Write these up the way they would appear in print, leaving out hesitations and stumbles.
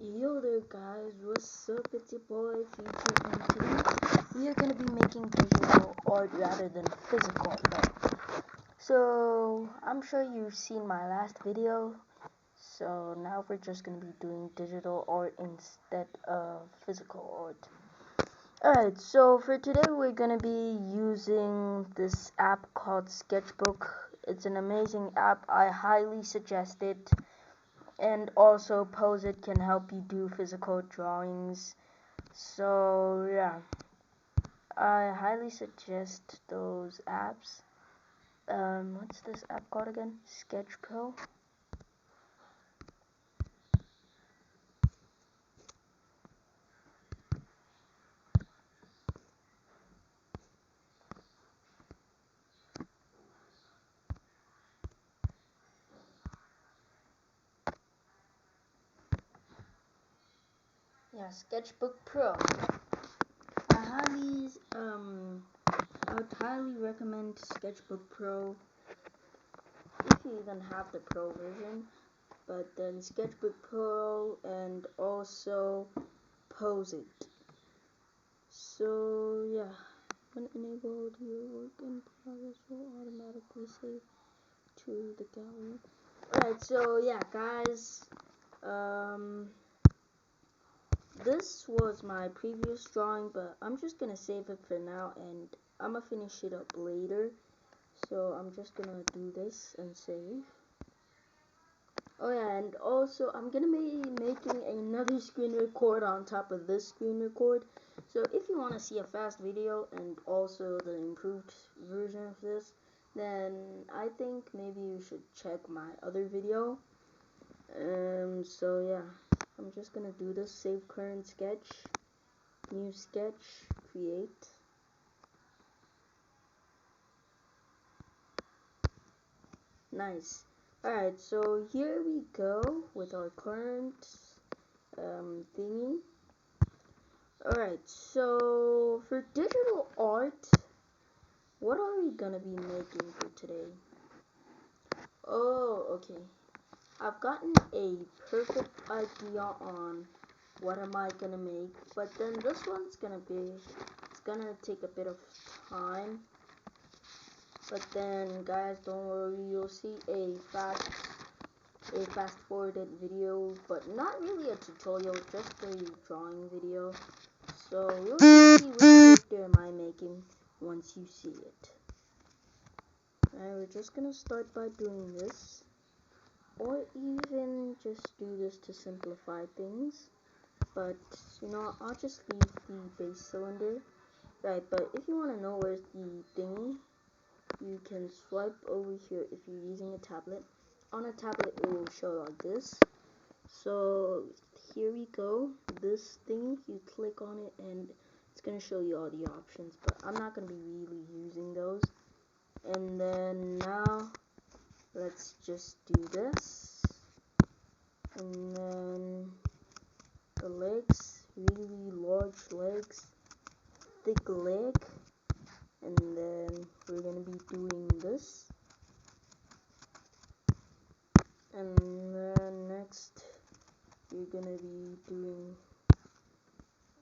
Yo there guys, what's up? It's your boy Future, and today we are going to be making digital art rather than physical art. So I'm sure you've seen my last video, so now we're just going to be doing digital art instead of physical art. Alright, so for today we're going to be using this app called Sketchbook. It's an amazing app, I highly suggest it. And also Posit can help you do physical drawings. So yeah, I highly suggest those apps. What's this app called again? Sketch Pro. Yeah, Sketchbook Pro. I highly I would highly recommend Sketchbook Pro if you even have the Pro version. But then Sketchbook Pro and also Posit. So yeah, when enabled, your work in progress will automatically save to the gallery. Alright, so yeah, guys, this was my previous drawing, but I'm just gonna save it for now, and I'm gonna finish it up later. So I'm just gonna do this and save. Oh yeah, and also I'm gonna be making another screen record on top of this screen record. So if you want to see a fast video and also the improved version of this, then I think maybe you should check my other video. So yeah, I'm just gonna do this. Save current sketch, new sketch, create. Nice. Alright, so here we go with our current thingy. Alright, so for digital art, what are we gonna be making for today? Oh, okay. I've gotten a perfect idea on what am I gonna make, but then this one's it's gonna take a bit of time. But then, guys, don't worry, you'll see a fast forwarded video, but not really a tutorial, just a drawing video. So you'll see which character am I making once you see it. Alright, we're just gonna start by doing this, or even just do this to simplify things. But you know, I'll just leave the base cylinder. Right, but if you want to know where's the thingy, you can swipe over here if you're using a tablet. On a tablet it will show like this. So here we go, this thingy, you click on it and it's going to show you all the options, but I'm not going to be really using those. And then now let's just do this, and then the legs, really large legs, thick leg, and then we're going to be doing this. And then next you're gonna be doing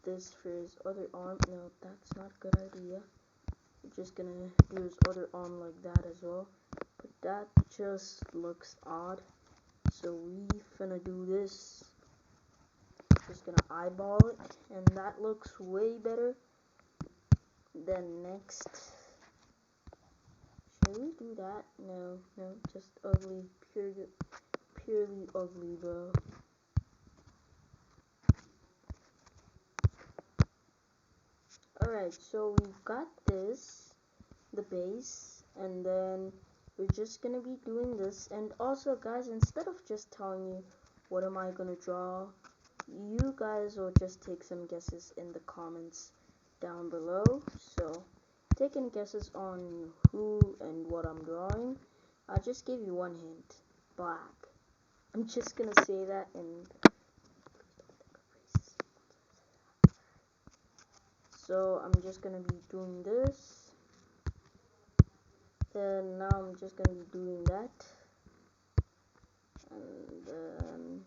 this for his other arm. No, that's not a good idea. We're just gonna do his other arm like that as well, but that just looks odd, so we finna do this. Just gonna eyeball it, and that looks way better. Then next, should we do that? No, just ugly, purely ugly, bro. Alright, so we've got this, the base, and then we're just gonna be doing this. And also, guys, instead of just telling you what am I gonna draw, you guys will just take some guesses in the comments down below. So take any guesses on who and what I'm drawing. I'll just give you one hint: black. I'm just gonna say that, and so I'm just gonna be doing this. Then now I'm just gonna be doing that, and then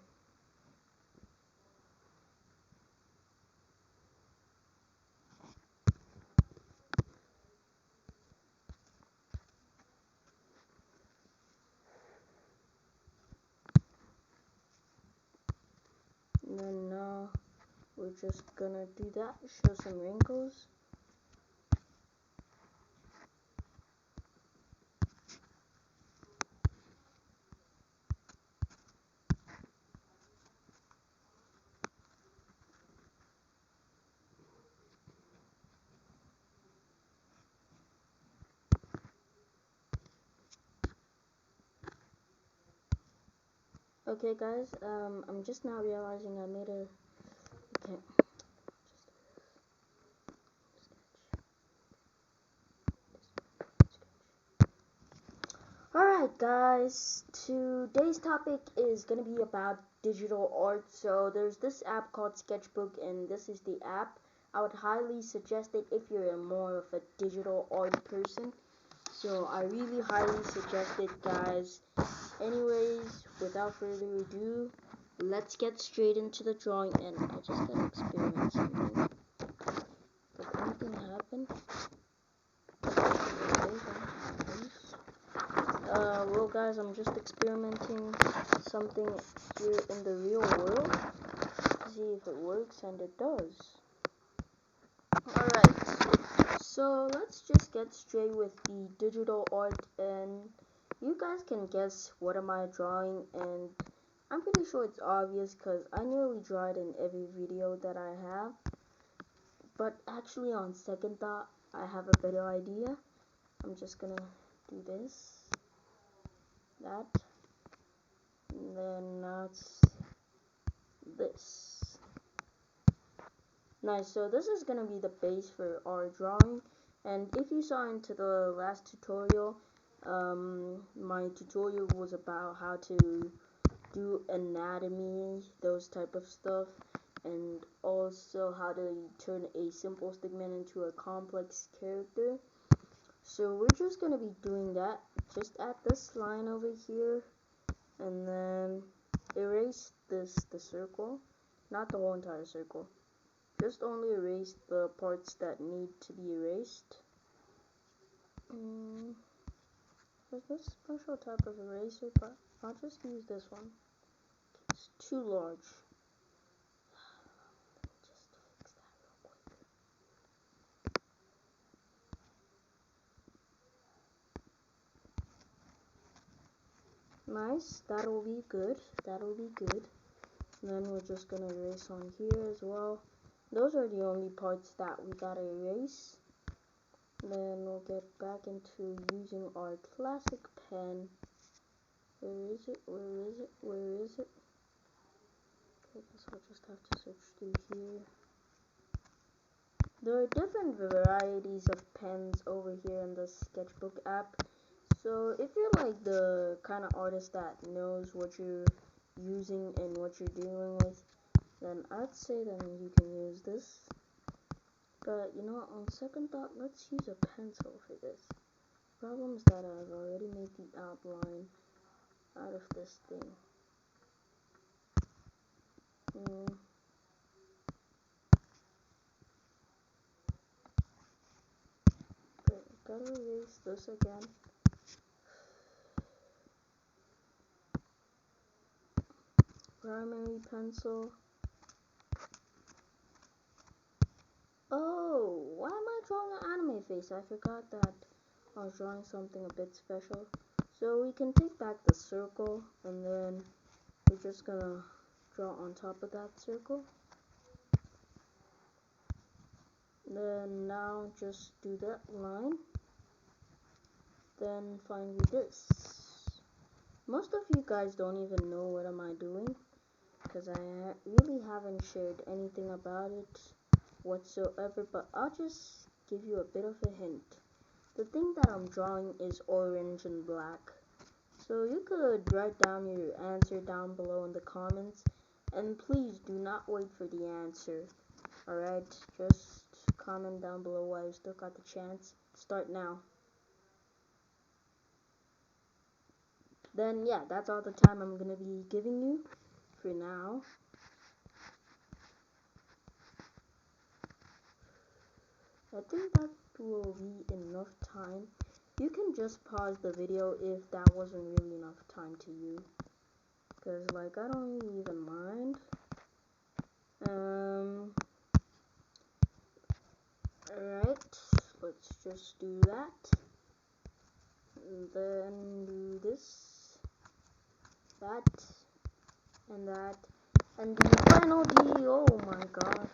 we're just gonna do that, show some wrinkles. Okay guys, I'm just now realizing I made a, okay, alright guys, today's topic is gonna be about digital art. So there's this app called Sketchbook, and this is the app. I would highly suggest it if you're more of a digital art person. So I really highly suggest it guys. Anyways, without further ado, let's get straight into the drawing, and I just gotta experiment something. Did anything happen? Well guys, I'm just experimenting something here in the real world to see if it works, and it does. Alright, so let's just get straight with the digital art, and you guys can guess what am I drawing, and I'm pretty sure it's obvious because I nearly draw it in every video that I have. But actually on second thought, I have a better idea. I'm just gonna do this, that, and then that's this. Nice, so this is gonna be the base for our drawing. And if you saw into the last tutorial, my tutorial was about how to do anatomy, those type of stuff, and also how to turn a simple stickman into a complex character. So we're just gonna be doing that. Just add this line over here, and then erase the circle, not the whole entire circle. Just only erase the parts that need to be erased. There's this special type of eraser, but I'll just use this one. It's too large. Just fix that real quick. Nice, that'll be good. That'll be good. And then we're just gonna erase on here as well. Those are the only parts that we gotta erase. Then we'll get back into using our classic pen. Where is it? Where is it? Where is it? Okay, I guess I'll just have to search through here. There are different varieties of pens over here in the Sketchbook app. So if you're like the kind of artist that knows what you're using and what you're dealing with, then I'd say then you can use this. But you know what, on second thought, let's use a pencil for this. Problem is that I've already made the outline out of this thing. But gotta erase this again. Primary pencil. Oh, why am I drawing an anime face? I forgot that I was drawing something a bit special. So we can take back the circle, and then we're just gonna draw on top of that circle. Then now just do that line. Then finally this. Most of you guys don't even know what am I doing, because I really haven't shared anything about it whatsoever, but I'll just give you a bit of a hint. The thing that I'm drawing is orange and black. So you could write down your answer down below in the comments, and please do not wait for the answer. Alright, just comment down below while you still got the chance. Start now. Then yeah, that's all the time I'm gonna be giving you for now. I think that will be enough time. You can just pause the video if that wasn't really enough time to you, because like I don't really even mind. Alright, let's just do that. And then do this, that, and that. And the final D, oh my god.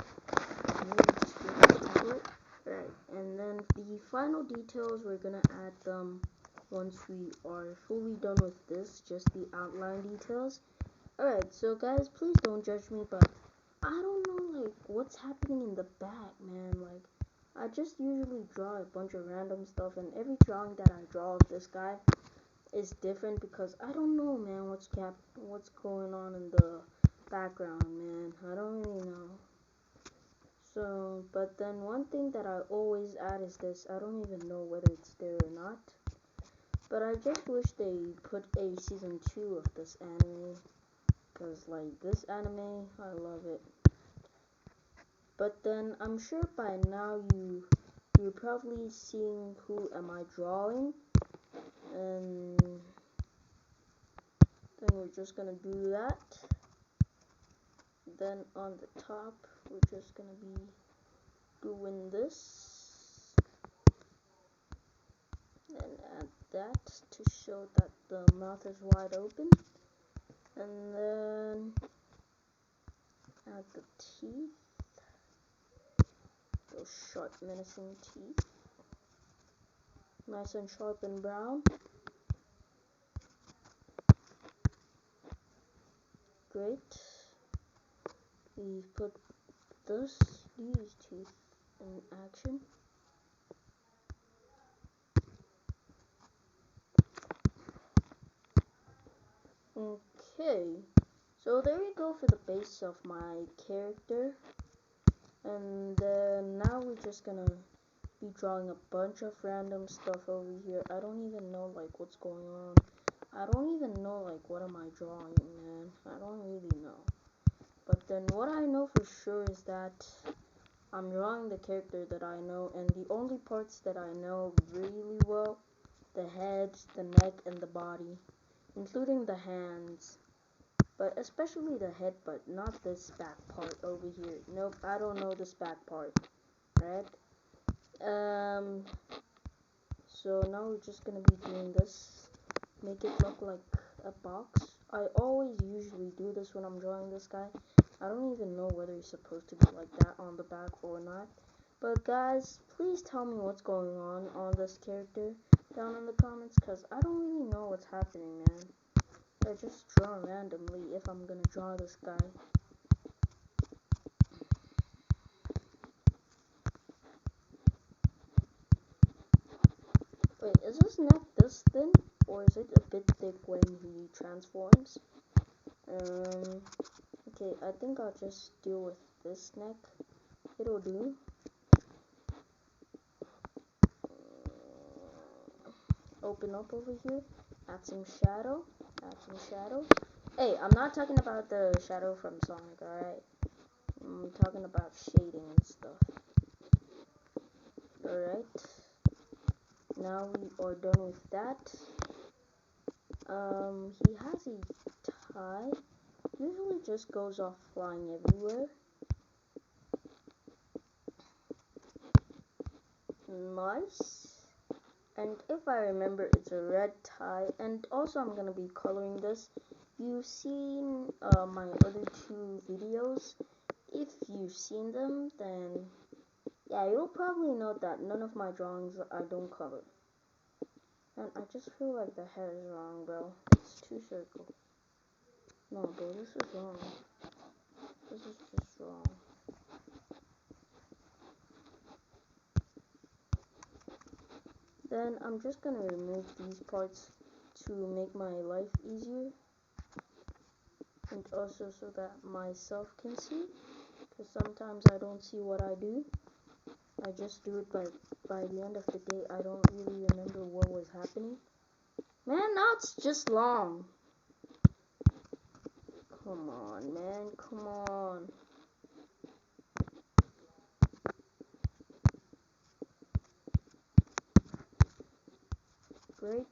Right, and then the final details, we're gonna add them once we are fully done with this, just the outline details. Alright, so guys, please don't judge me, but I don't know, like, what's happening in the back, man. Like, I just usually draw a bunch of random stuff, and every drawing that I draw of this guy is different because I don't know, man, what's going on in the background, man. I don't really know. So, but then one thing that I always add is this. I don't even know whether it's there or not, but I just wish they put a season 2 of this anime, because like this anime, I love it. But then I'm sure by now you're probably seeing who am I drawing, and then we're just gonna do that. Then on the top, we're just gonna be doing this and add that to show that the mouth is wide open, and then add the teeth, those sharp menacing teeth, nice and sharp and brown. Great. We put these teeth in action. Okay, so there we go for the base of my character, and then now we're just gonna be drawing a bunch of random stuff over here. I don't even know like what's going on. I don't even know like what am I drawing, man. I don't really know. But then what I know for sure is that I'm drawing the character that I know, and the only parts that I know really well, the head, the neck, and the body, including the hands, but especially the head, but not this back part over here. Nope, I don't know this back part, right? So now we're just gonna be doing this, make it look like a box. I always usually do this when I'm drawing this guy. I don't even know whether he's supposed to be like that on the back or not. But guys, please tell me what's going on this character down in the comments, because I don't really know what's happening, man. I just draw randomly if I'm gonna draw this guy. Wait, is his neck this thin, or is it a bit thick when he transforms? Okay, I think I'll just deal with this neck. It'll do. Open up over here, add some shadow, Hey, I'm not talking about the shadow from Sonic, alright? I'm talking about shading and stuff. Alright. Now we are done with that. He has a tie. Usually just goes off flying everywhere. Nice. And if I remember, it's a red tie. And also I'm gonna be coloring this. You've seen my other 2 videos. If you've seen them, then yeah, you'll probably note that none of my drawings I don't color. And I just feel like the head is wrong, bro. It's 2 circles. No, bro, this is wrong. This is just wrong. Then I'm just gonna remove these parts to make my life easier, and also so that myself can see, because sometimes I don't see what I do. I just do it, but by the end of the day I don't really remember what was happening. Man, now it's just long. Come on, man, come on. Great.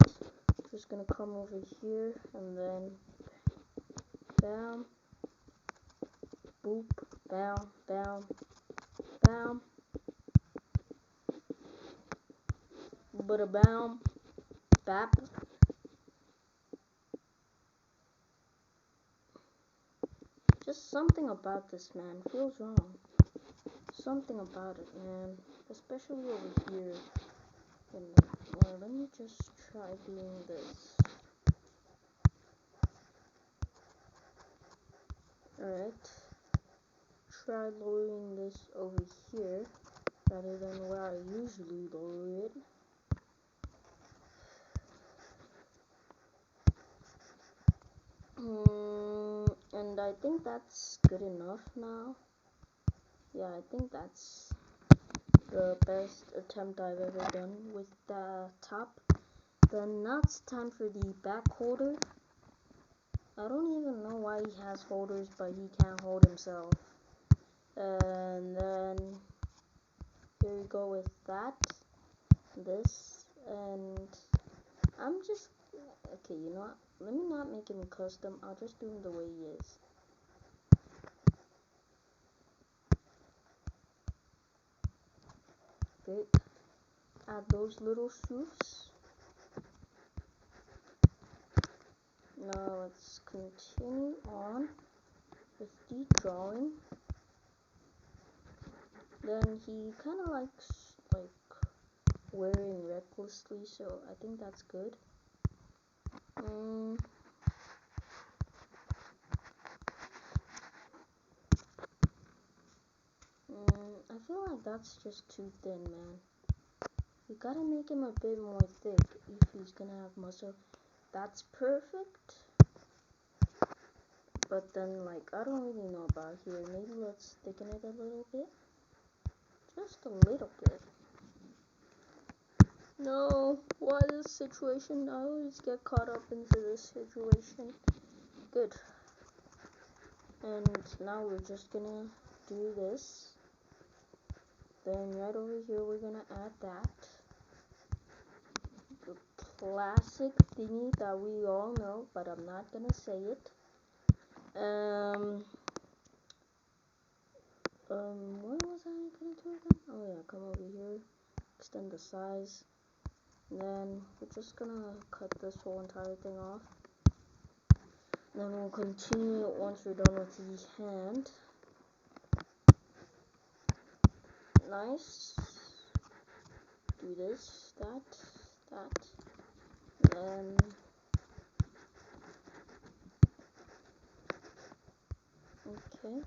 Just gonna come over here and then bam, boop, bam, bam, bam, Bada bam. Bap. Just something about this, man, feels wrong. Something about it, man. Especially over here. Let me just try doing this. Alright. Try lowering this over here rather than where I usually lower it. And I think that's good enough now. Yeah, I think that's the best attempt I've ever done with the top. Then now it's time for the back holder. I don't even know why he has holders, but he can't hold himself. And then here we go with that, this, and I'm just, okay, you know what, let me not make him custom, I'll just do him the way he is. Okay, add those little shoes. Now let's continue on with the drawing. Then he kind of likes wearing recklessly, so I think that's good. I feel like that's just too thin, man. You gotta make him a bit more thick if he's gonna have muscle. That's perfect. But then, I don't really know about here. Maybe let's thicken it a little bit. Just a little bit. No, why this situation? I always get caught up into this situation. Good. And now we're just gonna do this. Then right over here, we're gonna add that. The classic thingy that we all know, but I'm not gonna say it. What was I gonna do again? Oh yeah, come over here, extend the size. Then we're just gonna cut this whole entire thing off. Then we'll continue it once we're done with the hand. Nice. Do this, that. Then okay,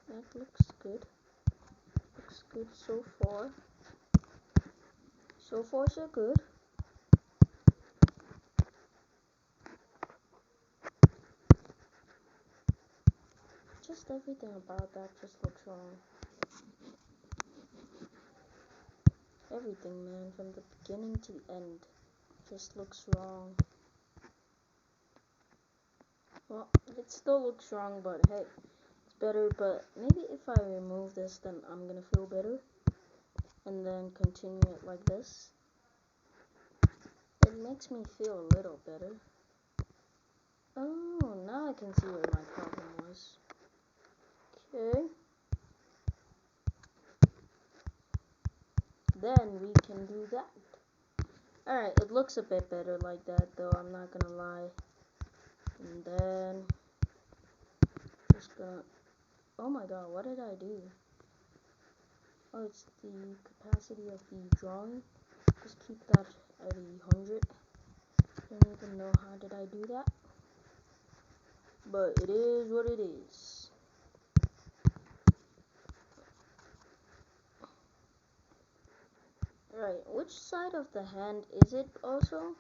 that looks good. Looks good so far. So far, so good. Just everything about that just looks wrong. Everything, man, from the beginning to the end, just looks wrong. Well, it still looks wrong, but hey, it's better. But maybe if I remove this, then I'm gonna feel better. And then continue it like this. It makes me feel a little better. Oh, now I can see where my problem was. Okay. Then we can do that. Alright, it looks a bit better like that, though, I'm not gonna lie. And then just gonna, oh my god, what did I do? Oh, it's the capacity of the drawing. Just keep that at 100. Don't even know how did I do that, but it is what it is. Right, which side of the hand is it also?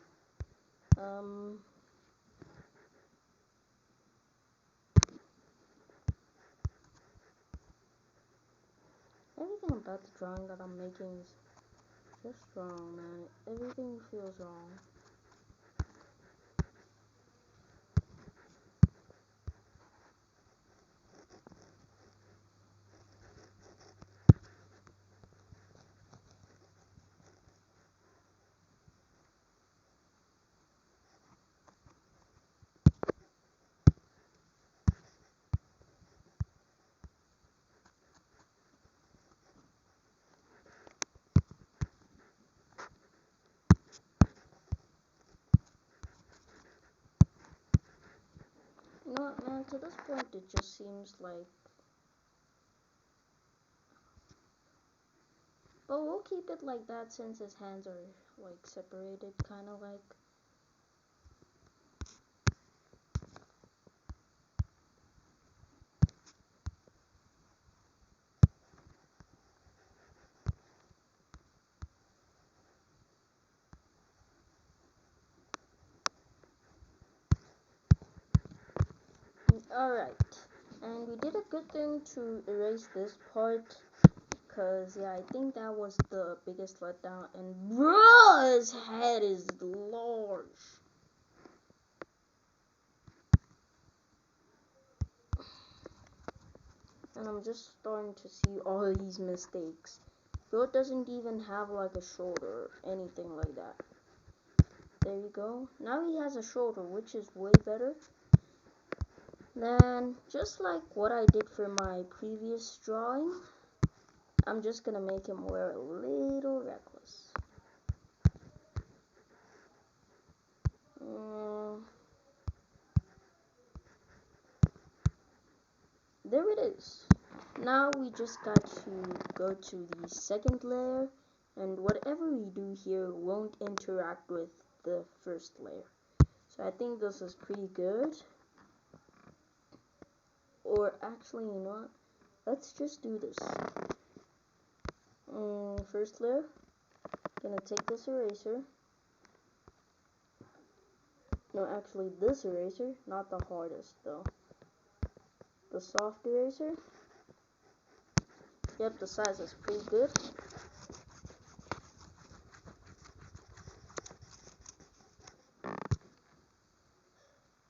Everything about the drawing that I'm making is just wrong, man. Everything feels wrong. And to this point, it just seems like... But we'll keep it like that since his hands are, like, separated, kind of like... Alright, and we did a good thing to erase this part, because, yeah, I think that was the biggest letdown, and bruh, his head is large. And I'm just starting to see all these mistakes. Bro doesn't even have, like, a shoulder or anything like that. There you go. Now he has a shoulder, which is way better. Then, just like what I did for my previous drawing, I'm just gonna make him wear a little reckless. There it is. Now we just got to go to the second layer, and whatever we do here won't interact with the first layer. So I think this is pretty good. Or actually, you know what? Let's just do this. First layer, gonna take this eraser. No, actually this eraser, not the hardest though. The soft eraser. Yep, the size is pretty good.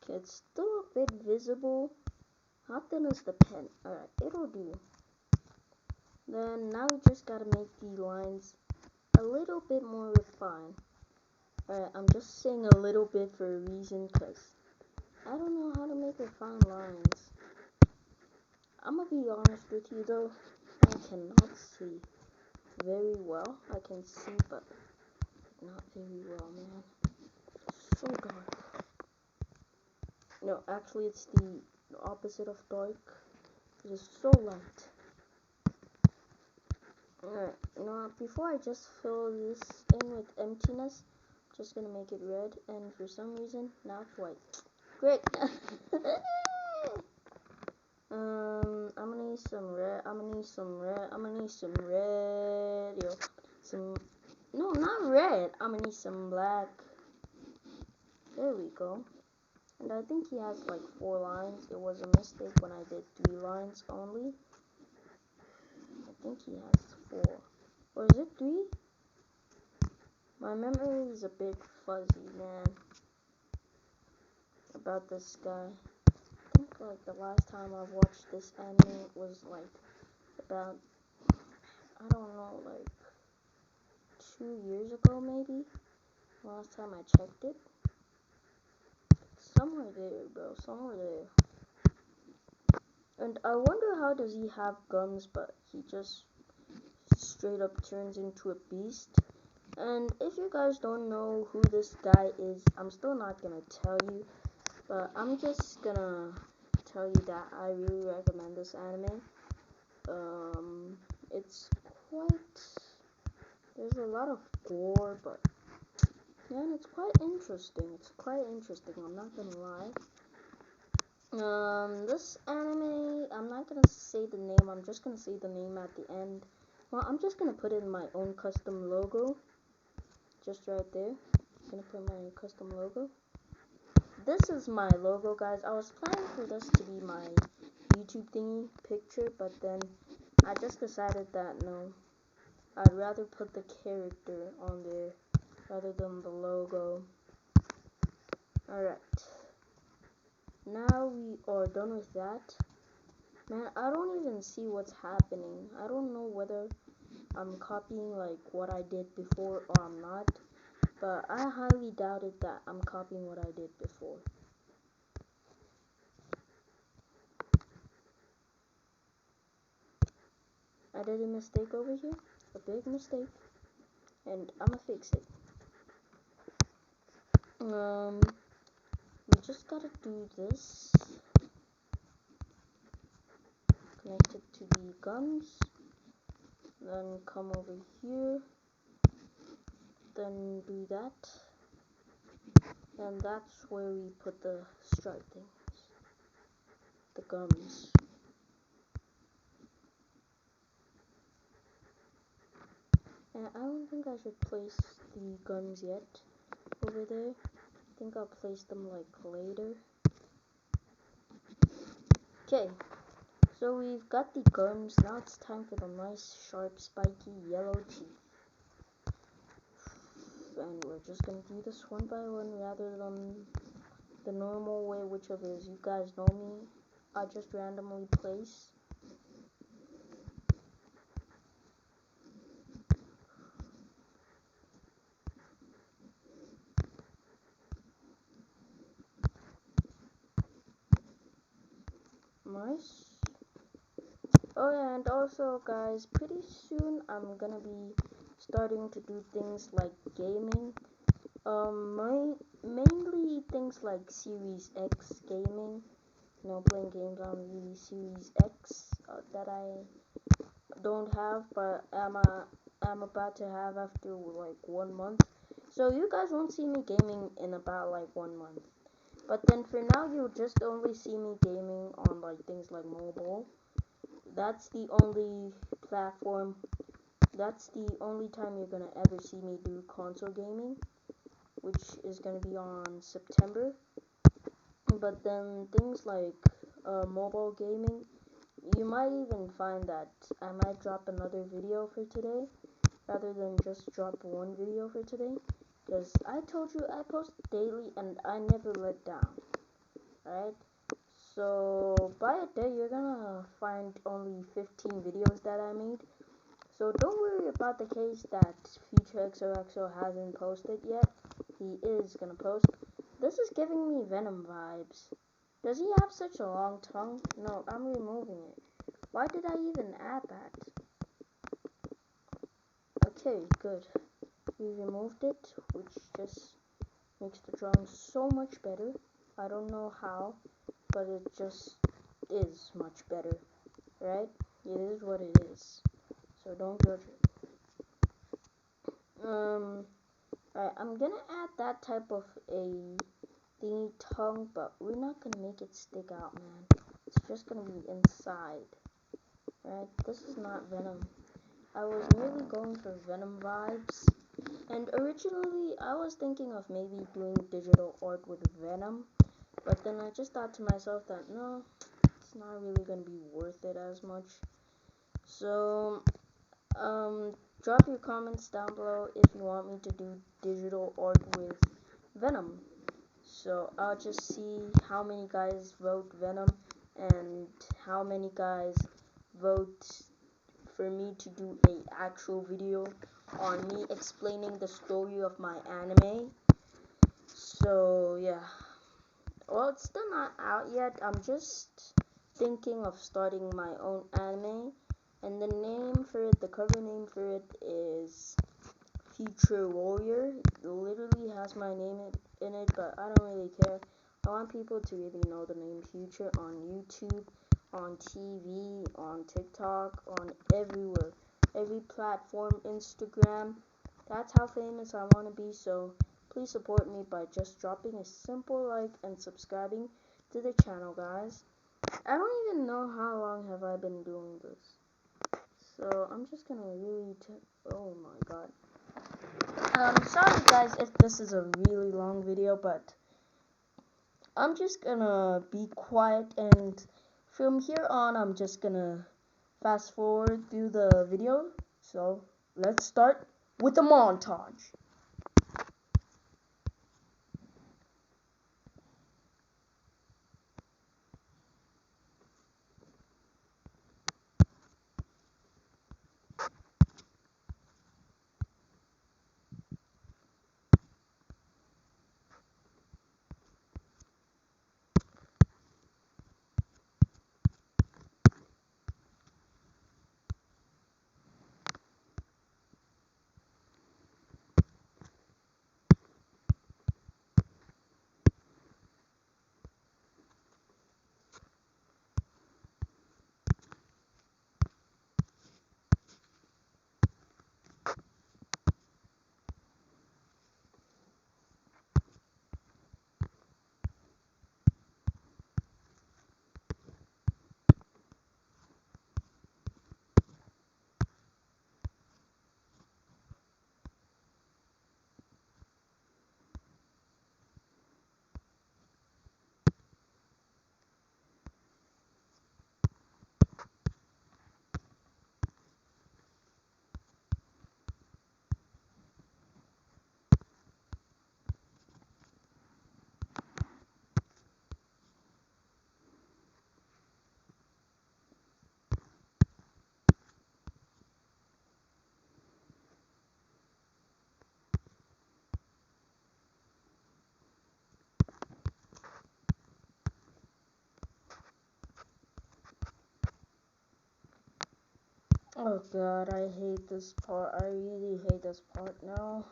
Okay, it's still a bit visible. How thin is the pen? Alright, it'll do. Then now we just gotta make the lines a little bit more refined. Alright, I'm just saying a little bit for a reason, because I don't know how to make refined lines. I'm gonna be honest with you though, I cannot see very well. I can see, but not very well, man. It's so dark. No, actually it's the opposite of dark. It is so light. Alright, now before I just fill this in with emptiness, I'm just gonna make it red, and for some reason, now it's white. Great! I'm gonna need some red, I'm gonna need some red, no, not red, I'm gonna need some black. There we go. And I think he has like 4 lines. It was a mistake when I did 3 lines only. I think he has 4. Or is it 3? My memory is a bit fuzzy, man, about this guy. I think like the last time I watched this anime was like about, I don't know, like 2 years ago maybe. Last time I checked it. Somewhere there, bro, somewhere there. And I wonder how does he have guns, but he just straight up turns into a beast. And if you guys don't know who this guy is, I'm still not gonna tell you, but I'm just gonna tell you that I really recommend this anime. It's quite, there's a lot of gore, but man, it's quite interesting. It's quite interesting, I'm not gonna lie. This anime, I'm not gonna say the name, I'm just gonna say the name at the end. Well, I'm just gonna put in my own custom logo, just right there. I'm gonna put my custom logo. This is my logo, guys. I was planning for this to be my YouTube thingy picture, but then I just decided that no, I'd rather put the character on there rather than the logo. Alright. Now we are done with that. Man, I don't even see what's happening. I don't know whether I'm copying like what I did before or I'm not. But I highly doubted that I'm copying what I did before. I did a mistake over here. A big mistake. And I'ma fix it. We just gotta do this. connect it to the gums, then come over here, then do that, and that's where we put the stripe things, the gums. And I don't think I should place the gums yet over there. I think I'll place them like later. Okay, so we've got the gums. Now it's time for the nice, sharp, spiky yellow teeth. And we're just gonna do this one by one rather than the normal way, which is, you guys know me, I just randomly place. Nice. Oh yeah, and also guys, pretty soon I'm gonna be starting to do things like gaming. Mainly things like Series X gaming. You know, playing games on the Series X that I don't have, but I'm about to have after like 1 month. So you guys won't see me gaming in about like 1 month. But then for now, you'll just only see me gaming on like things like mobile. That's the only platform. That's the only time you're gonna ever see me do console gaming, which is gonna be on September. But then things like mobile gaming, you might even find that I might drop another video for today rather than just drop one video for today, because I told you I post daily and I never let down. Alright, so by a day you're gonna find only 15 videos that I made, so don't worry about the case that Future XOXO hasn't posted yet. He is gonna post. This is giving me Venom vibes. Does he have such a long tongue? No, I'm removing it. Why did I even add that? Okay, good. We removed it, which just makes the drawing so much better. I don't know how, but it just is much better, right? It is what it is, so don't judge it. Alright, I'm gonna add that type of a thingy tongue, but we're not gonna make it stick out, man. It's just gonna be inside, right? This is not Venom. I was really going for Venom vibes, and originally I was thinking of maybe doing digital art with Venom, but then I just thought to myself that no, it's not really gonna be worth it as much. So drop your comments down below if you want me to do digital art with Venom. So I'll just see how many guys vote Venom and how many guys vote for me to do a actual video on me explaining the story of my anime. So yeah, well, it's still not out yet. I'm just thinking of starting my own anime, and the name for it, the cover name for it is Future Warrior. It literally has my name in it, but I don't really care. I want people to really know the name Future on YouTube, on TV, on TikTok, on everywhere, every platform, Instagram. That's how famous I want to be, so please support me by just dropping a simple like and subscribing to the channel, guys. I don't even know how long have I been doing this, so I'm just gonna really oh my god. Sorry guys if this is a really long video, but I'm just gonna be quiet, and from here on I'm just gonna fast forward through the video. So let's start with the montage. Oh god, I hate this part. I really hate this part now.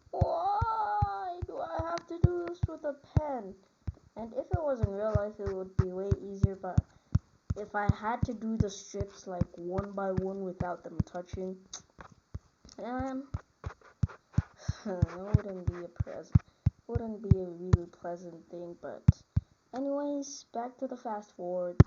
Why do I have to do this with a pen? And if it was in real life, it would be way easier, but if I had to do the strips like one by one without them touching, um, it wouldn't be a really pleasant thing, but anyways, back to the fast forward.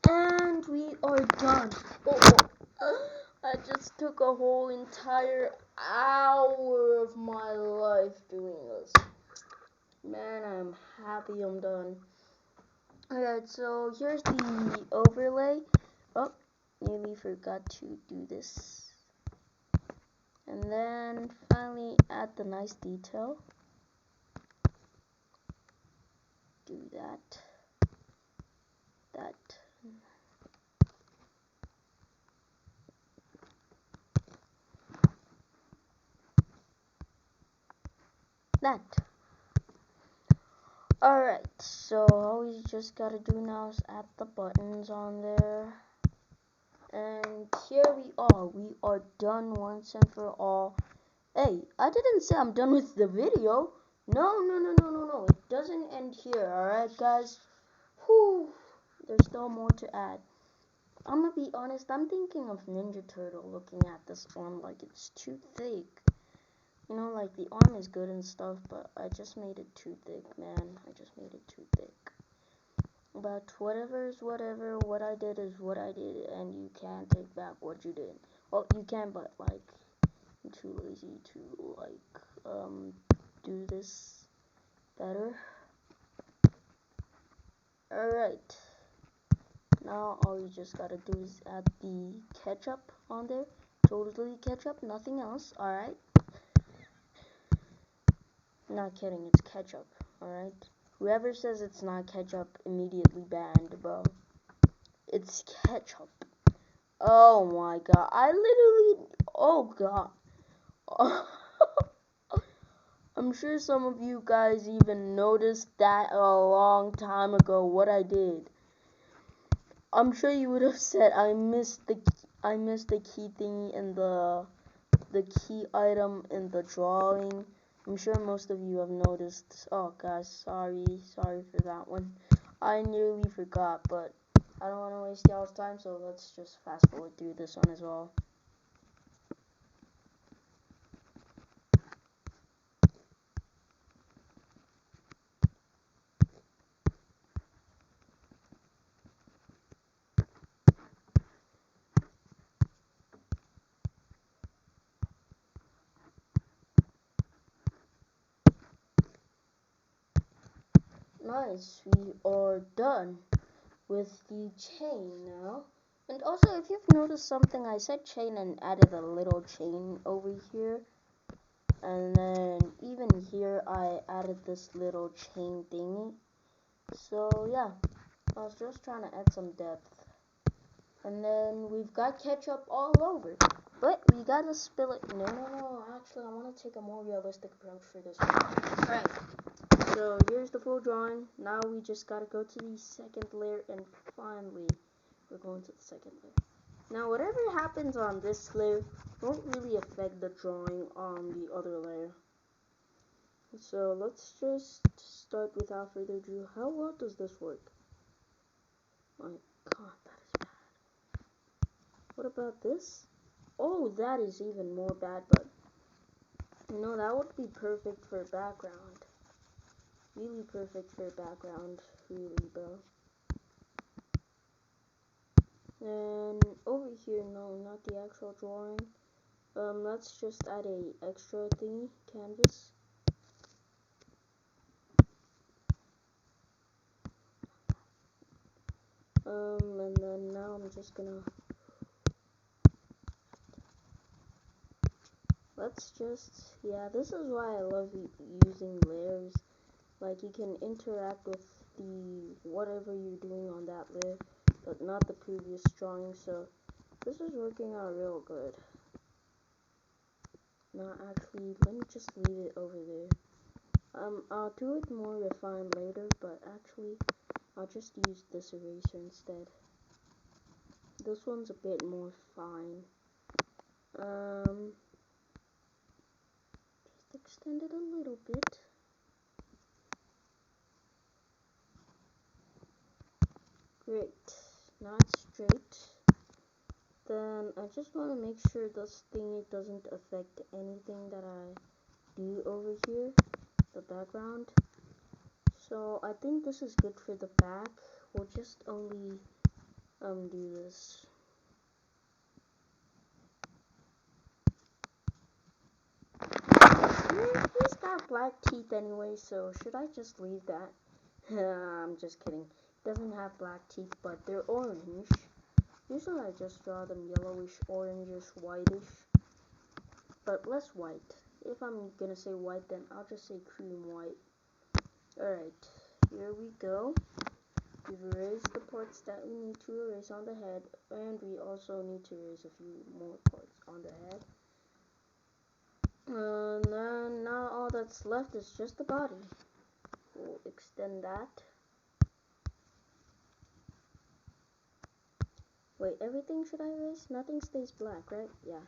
And we are done. I just took a whole entire hour of my life doing this. Man, I'm happy I'm done. Alright, so here's the overlay. Oh, nearly forgot to do this. And then finally add the nice detail. Do that. That. Alright, so all we just gotta do now is add the buttons on there. And here we are. We are done once and for all. Hey, I didn't say I'm done with the video. No. It doesn't end here, alright, guys? Whew. There's still more to add. I'm gonna be honest, I'm thinking of Ninja Turtle looking at this arm like it's too thick. You know, like the arm is good and stuff, but I just made it too thick, man. I just made it too thick. But whatever is whatever, what I did is what I did, and you can't take back what you did. Well, you can, but like, I'm too lazy to like, do this better. Alright. Now all you just gotta do is add the ketchup on there. Totally ketchup, nothing else, alright? Not kidding, it's ketchup, alright? Whoever says it's not ketchup, immediately banned, bro. It's ketchup. Oh my god, I literally, oh god. I'm sure some of you guys even noticed that a long time ago, what I did. I'm sure you would have said I missed the key thingy in the key item in the drawing. I'm sure most of you have noticed. Oh guys, sorry for that one. I nearly forgot, but I don't want to waste y'all's time, so let's just fast forward through this one as well. Nice, we are done with the chain now. And also, if you've noticed something, I said chain and added a little chain over here. And then even here, I added this little chain thingy. So yeah, I was just trying to add some depth. And then we've got ketchup all over. But we gotta spill it. No. Actually, I want to take a more realistic approach for this one. Alright. So here's the full drawing. Now we just gotta go to the second layer, and finally we're going to the second layer. Now whatever happens on this layer won't really affect the drawing on the other layer. So let's just start without further ado. How well does this work? My god, that is bad. What about this? Oh, that is even more bad, but you know, that would be perfect for background. Really perfect for background, really, bro. And over here, no, not the actual drawing. Let's just add a extra thingy, canvas. And then now I'm just gonna, yeah, this is why I love using layers. Like, you can interact with the whatever you're doing on that layer, but not the previous drawing, so this is working out real good. No, actually, let me just leave it over there. I'll do it more refined later, but actually, I'll just use this eraser instead. This one's a bit more fine. Just extend it a little bit. Great. Now it's straight. Then I just want to make sure this thingy doesn't affect anything that I do over here, the background. So I think this is good for the back. We'll just only do this. He's got black teeth anyway, so should I just leave that? I'm just kidding. He doesn't have black teeth, but they're orange. Usually I just draw them yellowish, orangish, whitish, but less white. If I'm gonna say white, then I'll just say cream white. Alright, here we go. We've erased the parts that we need to erase on the head, and we also need to erase a few more parts on the head. And then now all that's left is just the body. We'll extend that. Wait, everything should I erase? Nothing stays black, right? Yeah.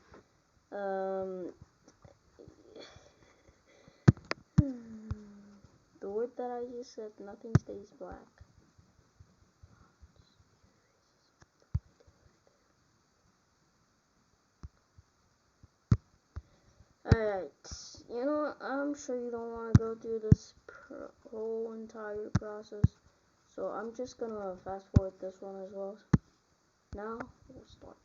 The word that I just said, nothing stays black. Alright, you know what? I'm sure you don't want to go through this whole entire process, so I'm just gonna fast forward this one as well. Now, we'll start.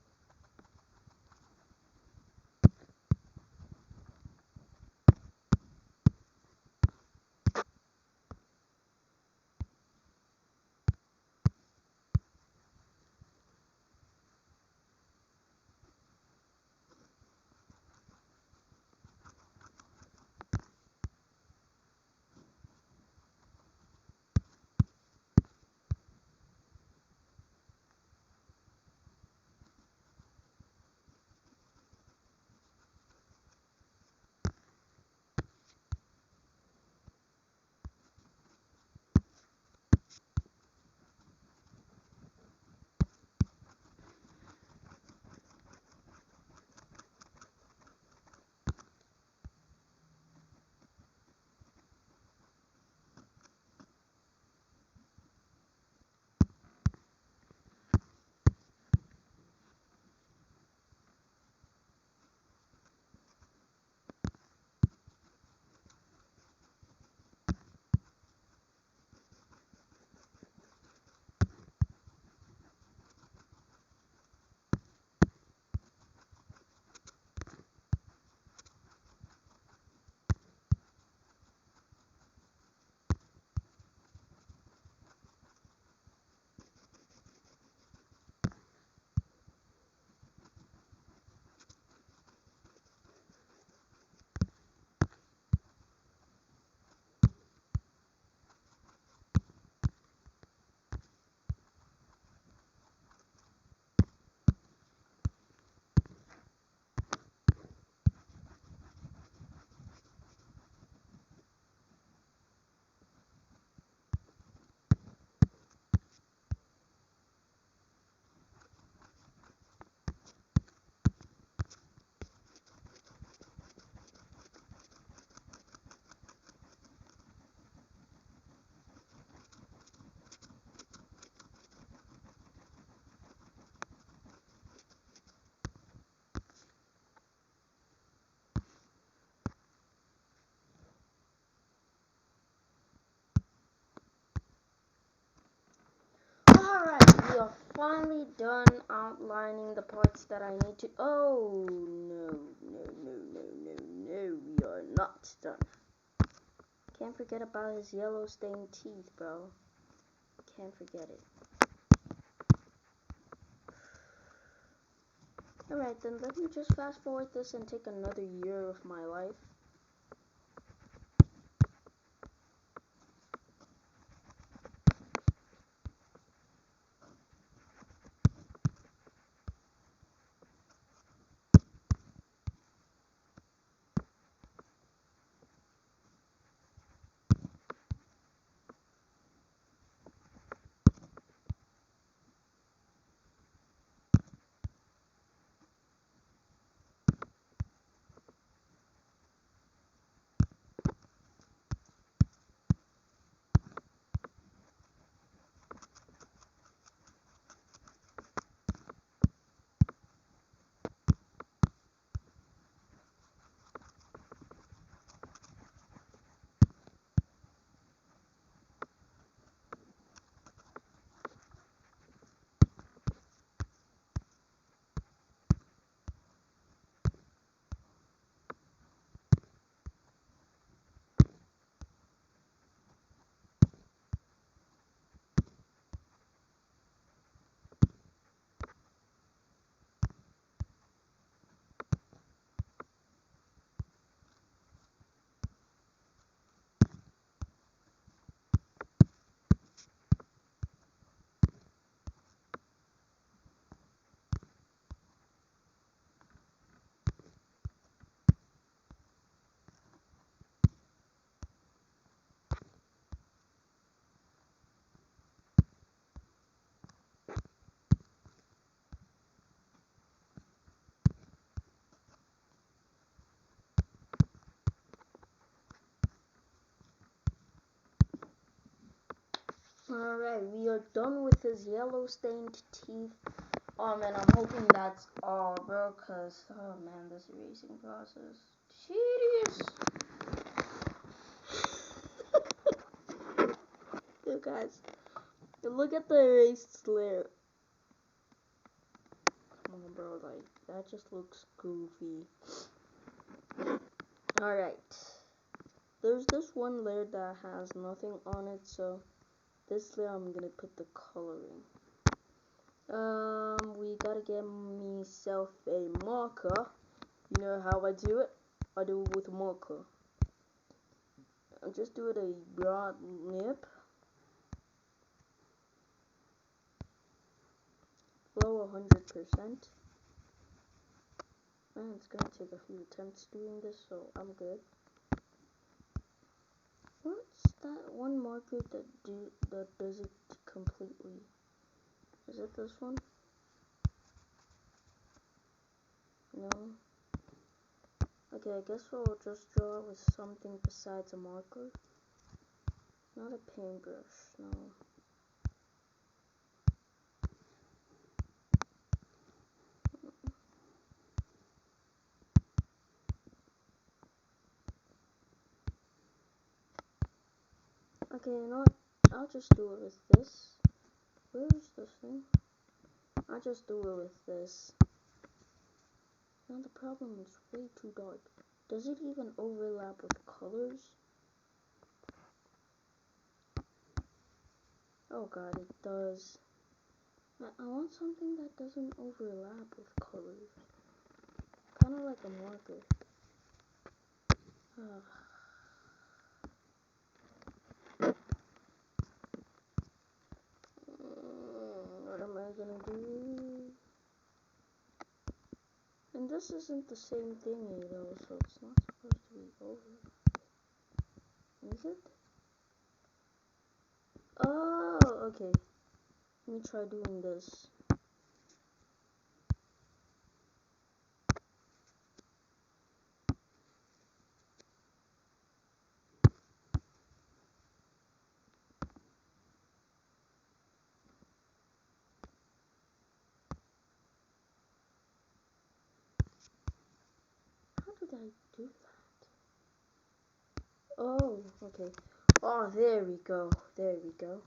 Alright, we are finally done outlining the parts that I need to. Oh, no, we are not done. Can't forget about his yellow stained teeth, bro. Can't forget it. Alright, then let me just fast forward this and take another year of my life. Alright, we are done with his yellow stained teeth. And I'm hoping that's all, bro, cause, oh man, this erasing process. Tedious. You guys, look at the erased layer. Come on, bro, like, that just looks goofy. Alright. There's this one layer that has nothing on it, so this layer I'm gonna put the coloring. We gotta get myself a marker. You know how I do it? I do it with a marker. I'll just do it a broad nip. Flow 100%. And it's gonna take a few attempts doing this, so I'm good. What's that one marker that does it completely? Is it this one? No. Okay, I guess we'll just draw with something besides a marker. Not a paintbrush, no. Okay, you know what? I'll just do it with this. Where's this thing? I'll just do it with this. Now the problem is way too dark. Does it even overlap with colors? Oh god, it does. I want something that doesn't overlap with colors. Kind of like a marker. What am I gonna do? And this isn't the same thingy though, so it's not supposed to be over. Is it? Oh, okay. Let me try doing this. How did I do that? Oh, okay. Oh, there we go. There we go.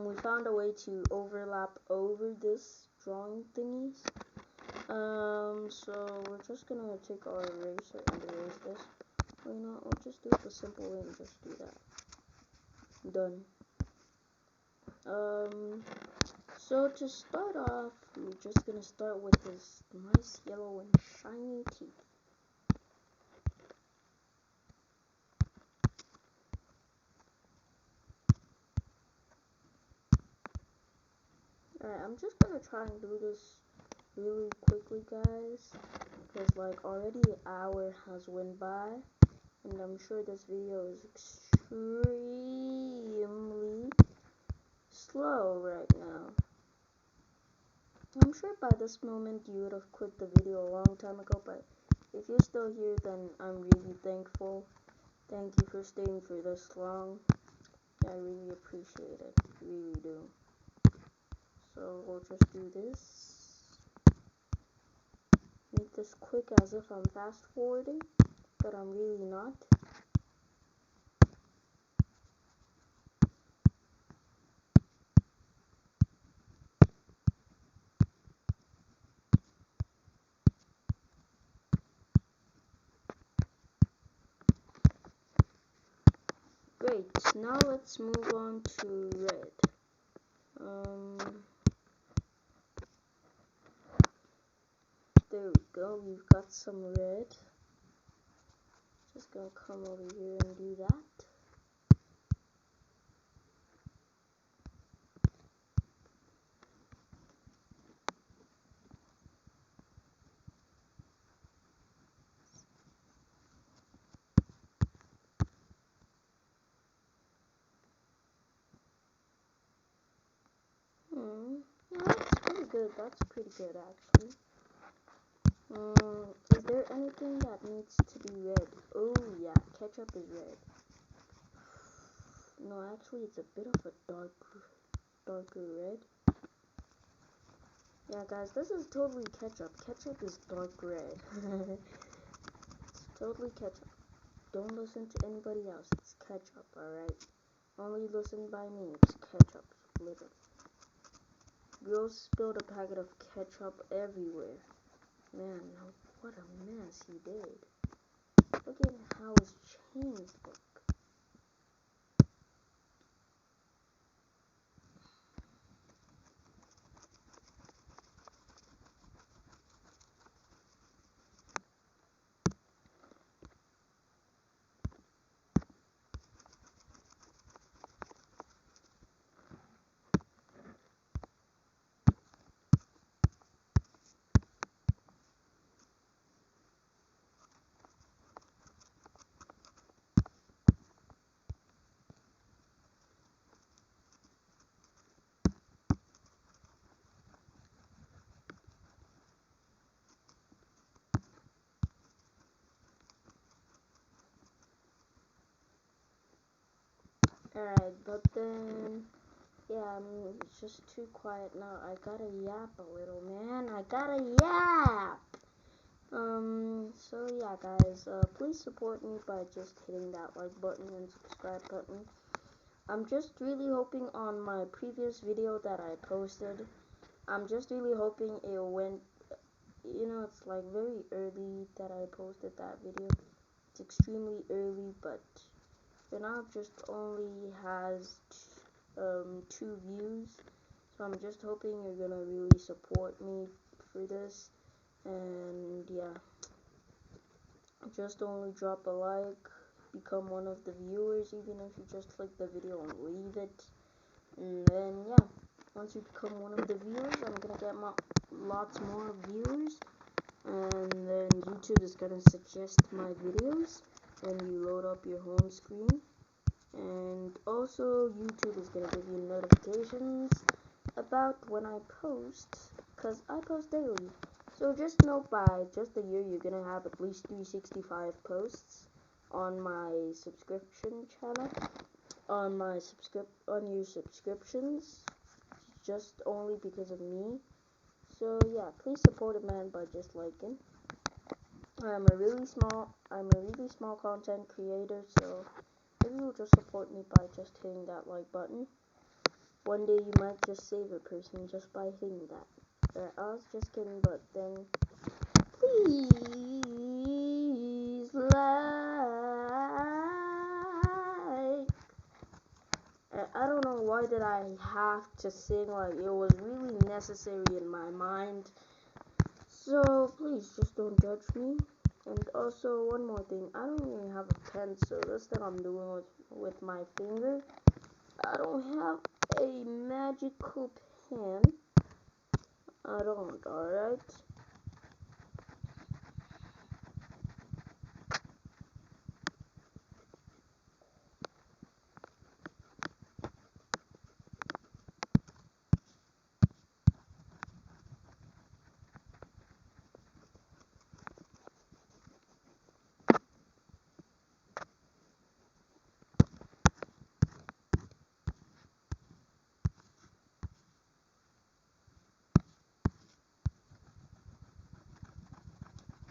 We found a way to overlap over this drawing thingies. So we're just gonna take our eraser and erase this. Well, you know, I'll just do it the simple way and just do that. Done. So to start off, we're just gonna start with this nice yellow and shiny teeth. Alright, I'm just gonna try and do this really quickly, guys, because like already an hour has went by, and I'm sure this video is extremely slow right now. I'm sure by this moment you would have quit the video a long time ago, but if you're still here, then I'm really thankful. Thank you for staying for this long. I really appreciate it. Really do. So we'll just do this. Make this quick as if I'm fast forwarding, but I'm really not. Great, now let's move on to red. There we go, we've got some red. Just gonna come over here and do that. That's pretty good. That's pretty good, actually. Is there anything that needs to be red? Oh, yeah. Ketchup is red. No, actually, it's a bit of a darker red. Yeah, guys, this is totally ketchup. Ketchup is dark red. It's totally ketchup. Don't listen to anybody else. It's ketchup, alright? Only listen by me. It's ketchup, literally. Bro spilled a packet of ketchup everywhere. Man, what a mess he did. Look at how his chains look. Alright, but then, yeah, it's just too quiet now. I gotta yap a little, man. I gotta yap! So yeah, guys, please support me by just hitting that like button and subscribe button. I'm just really hoping on my previous video that I posted, I'm just really hoping it went, it's like very early that I posted that video. It's extremely early, but for now just only has 2 views. So I'm just hoping you're gonna really support me for this. And yeah, just only drop a like, become one of the viewers, even if you just like the video and leave it. And then yeah, once you become one of the viewers, I'm gonna get lots more viewers, and then YouTube is gonna suggest my videos when you load up your home screen. And also YouTube is gonna give you notifications about when I post, because I post daily. So just know by just a year you're gonna have at least 365 posts on my subscription channel, on your subscriptions, just only because of me. So yeah, please support a man by just liking. I'm a really small content creator, so maybe you'll just support me by just hitting that like button. One day you might just save a person just by hitting that. I was just kidding, but then please like. I don't know why did I have to sing, like it was really necessary in my mind. So please just don't judge me. And also one more thing, I don't even have a pen, so this thing I'm doing with my finger. I don't have a magical pen. I don't, alright?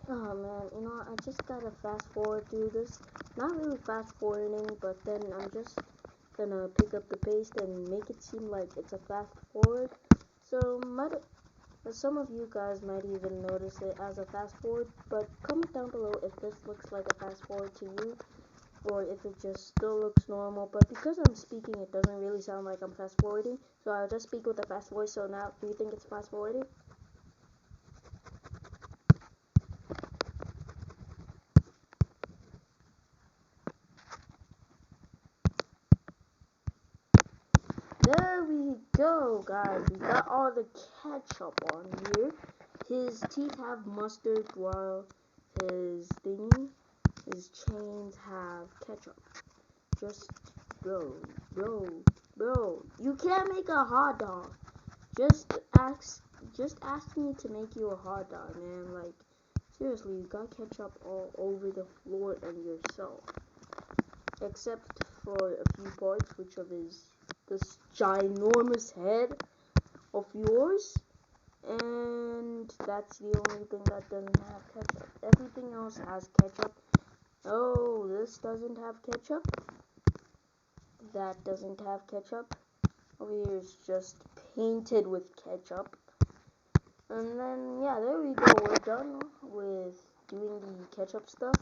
Oh man, I just gotta fast forward through this. Not really fast forwarding, but then I'm just gonna pick up the pace and make it seem like it's a fast forward. So some of you guys might even notice it as a fast forward, but comment down below if this looks like a fast forward to you, or if it just still looks normal. But because I'm speaking, it doesn't really sound like I'm fast forwarding, so I'll just speak with a fast voice. So now, do you think it's fast forwarding? There we go, guys. We got all the ketchup on here. His teeth have mustard while his chains have ketchup. Just, bro, you can't make a hot dog. Just ask me to make you a hot dog, man. Like, seriously, you got ketchup all over the floor and yourself. Except for a few parts, which of is this ginormous head of yours, and that's the only thing that doesn't have ketchup. Everything else has ketchup. Oh, this doesn't have ketchup. That doesn't have ketchup. Over here is just painted with ketchup. And then, yeah, there we go. We're done with doing the ketchup stuff.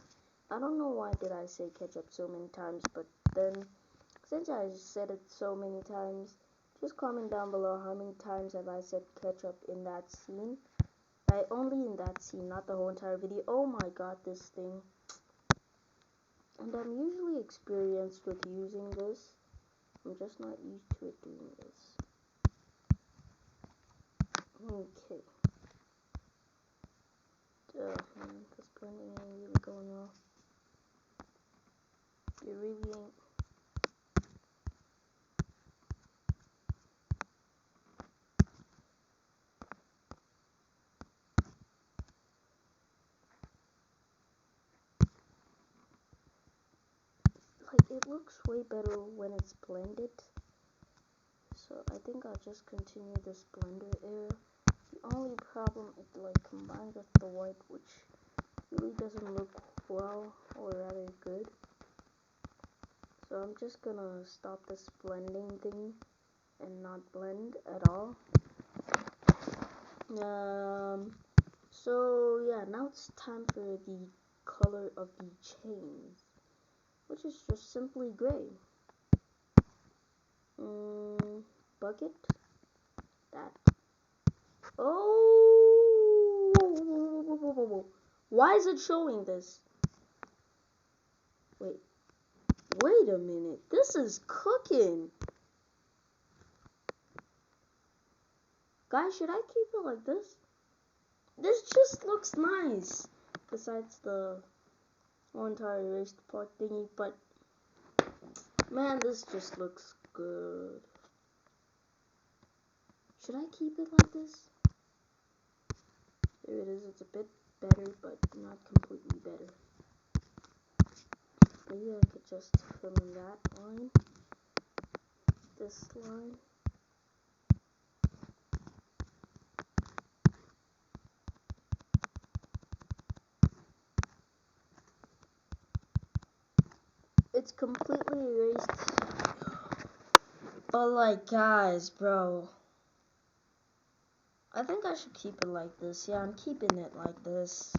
I don't know why did I say ketchup so many times, but then, since I said it so many times, just comment down below how many times have I said ketchup in that scene. Only in that scene, not the whole entire video. Oh my god, this thing. And I'm usually experienced with using this. I'm just not used to it doing this. Okay. Man, this blending ain't really going well. It really ain't. Like, it looks way better when it's blended. So I think I'll just continue this blender era. The only problem, it like combined with the white, which really doesn't look well or rather good. So I'm just gonna stop this blending thing and not blend at all. So yeah, now it's time for the color of the chains, which is just simply gray. Bucket. That. Oh, whoa. Why is it showing this? Wait a minute. This is cooking. Guys, should I keep it like this? This just looks nice. Besides the whole entire erased part thingy, but man, this just looks good. Should I keep it like this? There it is. It's a bit better, but not completely better. Maybe I could just from that line, this line. It's completely erased. But like, guys, bro, I think I should keep it like this. Yeah, I'm keeping it like this.